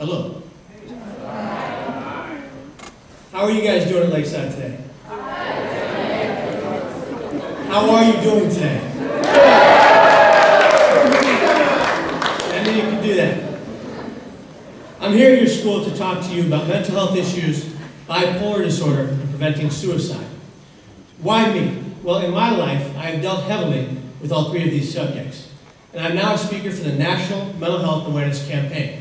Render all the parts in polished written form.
Hello. How are you guys doing at Lakeside today? How are you doing today? I knew you could do that. I'm here at your school to talk to you about mental health issues, bipolar disorder, and preventing suicide. Why me? Well, in my life, I have dealt heavily with all three of these subjects, and I'm now a speaker for the National Mental Health Awareness Campaign.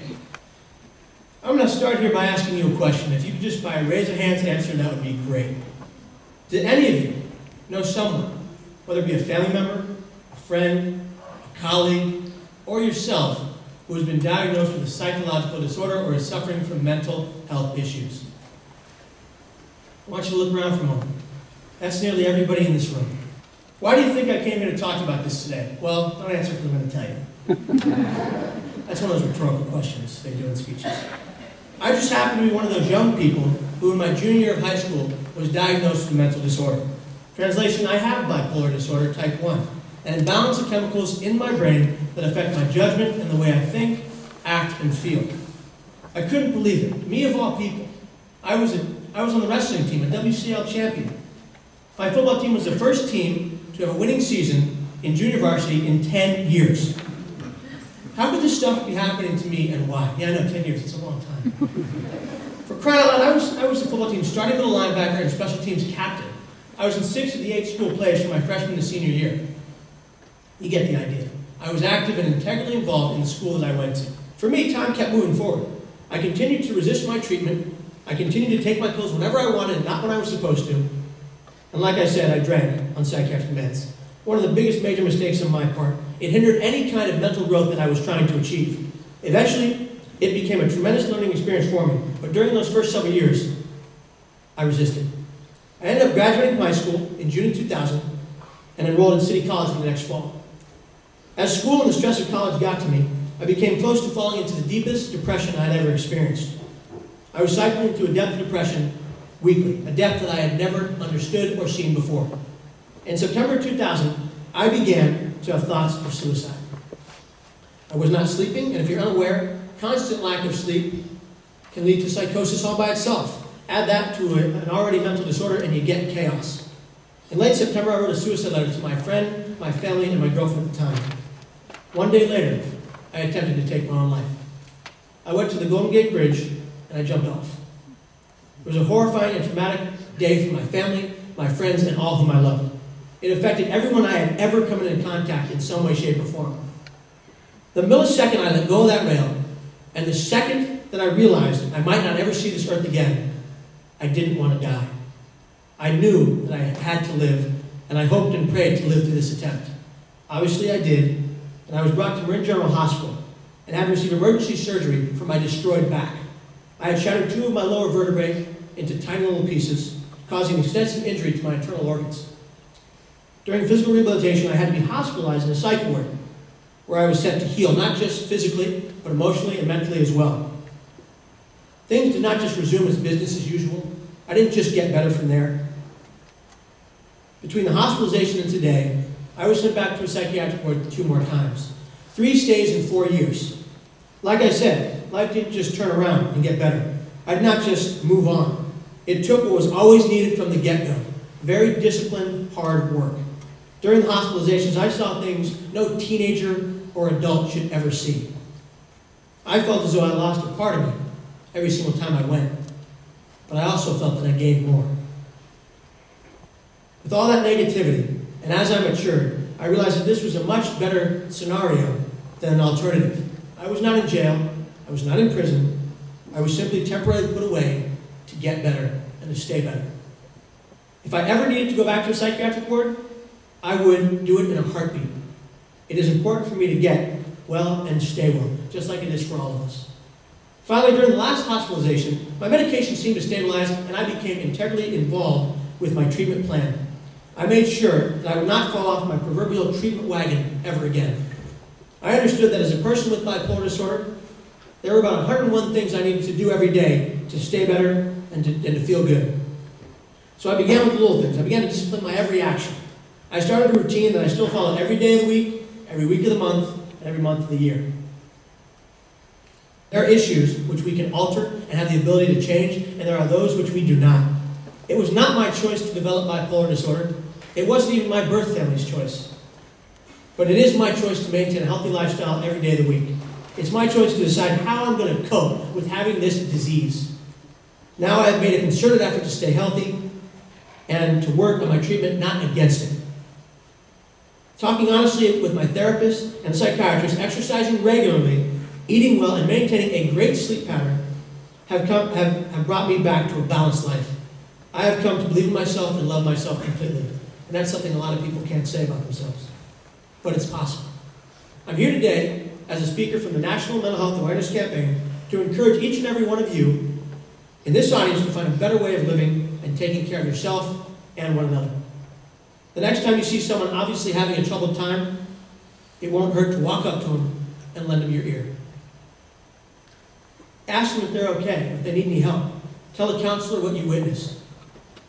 I'm going to start here by asking you a question. If you could just by a raise of hands answer, that would be great. Did any of you know someone, whether it be a family member, a friend, a colleague, or yourself, who has been diagnosed with a psychological disorder or is suffering from mental health issues? I want you to look around for a moment. That's nearly everybody in this room. Why do you think I came here to talk about this today? Well, don't answer because I'm going to tell you. That's one of those rhetorical questions they do in speeches. I just happen to be one of those young people who in my junior year of high school was diagnosed with a mental disorder. Translation, I have bipolar disorder type 1, an imbalance of chemicals in my brain that affect my judgment and the way I think, act, and feel. I couldn't believe it. Me of all people. I was on the wrestling team, a WCL champion. My football team was the first team to have a winning season in junior varsity in 10 years. How could this stuff be happening to me and why? Yeah, I know, 10 years, it's a long time. For crying out loud, I was the football team starting middle linebacker and special teams captain. I was in 6 of the 8 school plays from my freshman to senior year. You get the idea. I was active and integrally involved in the school that I went to. For me, time kept moving forward. I continued to resist my treatment. I continued to take my pills whenever I wanted, not when I was supposed to. And like I said, I drank on psychiatric meds. One of the biggest major mistakes on my part. It hindered any kind of mental growth that I was trying to achieve. Eventually, it became a tremendous learning experience for me, but during those first several years, I resisted. I ended up graduating from high school in June of 2000 and enrolled in City College the next fall. As school and the stress of college got to me, I became close to falling into the deepest depression I had ever experienced. I was cycling into a depth of depression weekly, a depth that I had never understood or seen before. In September 2000, I began to have thoughts of suicide. I was not sleeping, and if you're unaware, constant lack of sleep can lead to psychosis all by itself. Add that to an already mental disorder and you get chaos. In late September, I wrote a suicide letter to my friend, my family, and my girlfriend at the time. One day later, I attempted to take my own life. I went to the Golden Gate Bridge and I jumped off. It was a horrifying and traumatic day for my family, my friends, and all whom I loved. It affected everyone I had ever come into contact in some way, shape, or form. The millisecond I let go of that rail, and the second that I realized I might not ever see this earth again, I didn't want to die. I knew that I had to live, and I hoped and prayed to live through this attempt. Obviously I did, and I was brought to Marin General Hospital and had to receive emergency surgery for my destroyed back. I had shattered 2 of my lower vertebrae into tiny little pieces, causing extensive injury to my internal organs. During physical rehabilitation, I had to be hospitalized in a psych ward, where I was sent to heal, not just physically, but emotionally and mentally as well. Things did not just resume as business as usual. I didn't just get better from there. Between the hospitalization and today, I was sent back to a psychiatric ward 2 more times. 3 stays in 4 years. Like I said, life didn't just turn around and get better. I did not just move on. It took what was always needed from the get-go. Very disciplined, hard work. During the hospitalizations, I saw things no teenager or adult should ever see. I felt as though I lost a part of me every single time I went, but I also felt that I gained more. With all that negativity, and as I matured, I realized that this was a much better scenario than an alternative. I was not in jail, I was not in prison, I was simply temporarily put away to get better and to stay better. If I ever needed to go back to a psychiatric ward, I would do it in a heartbeat. It is important for me to get well and stay well, just like it is for all of us. Finally, during the last hospitalization, my medication seemed to stabilize and I became integrally involved with my treatment plan. I made sure that I would not fall off my proverbial treatment wagon ever again. I understood that as a person with bipolar disorder, there were about 101 things I needed to do every day to stay better and to feel good. So I began with the little things. I began to discipline my every action. I started a routine that I still follow every day of the week, every week of the month, and every month of the year. There are issues which we can alter and have the ability to change, and there are those which we do not. It was not my choice to develop bipolar disorder. It wasn't even my birth family's choice. But it is my choice to maintain a healthy lifestyle every day of the week. It's my choice to decide how I'm going to cope with having this disease. Now I have made a concerted effort to stay healthy and to work on my treatment, not against it. Talking honestly with my therapist and psychiatrist, exercising regularly, eating well, and maintaining a great sleep pattern have brought me back to a balanced life. I have come to believe in myself and love myself completely. And that's something a lot of people can't say about themselves. But it's possible. I'm here today as a speaker from the National Mental Health Awareness Campaign to encourage each and every one of you in this audience to find a better way of living and taking care of yourself and one another. The next time you see someone obviously having a troubled time, it won't hurt to walk up to them and lend them your ear. Ask them if they're okay, if they need any help. Tell a counselor what you witnessed.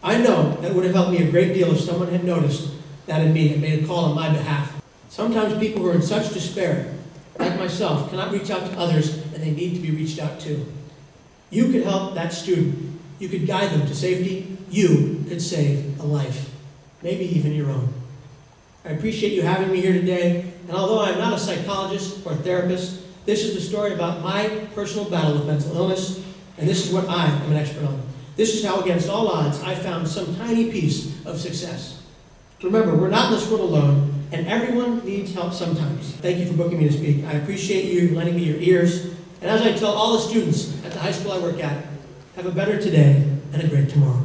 I know that it would have helped me a great deal if someone had noticed that in me and made a call on my behalf. Sometimes people who are in such despair, like myself, cannot reach out to others, and they need to be reached out to. You could help that student. You could guide them to safety. You could save a life, maybe even your own. I appreciate you having me here today, and although I'm not a psychologist or a therapist, this is the story about my personal battle with mental illness, and this is what I am an expert on. This is how, against all odds, I found some tiny piece of success. Remember, we're not in this world alone, and everyone needs help sometimes. Thank you for booking me to speak. I appreciate you lending me your ears. And as I tell all the students at the high school I work at, have a better today and a great tomorrow.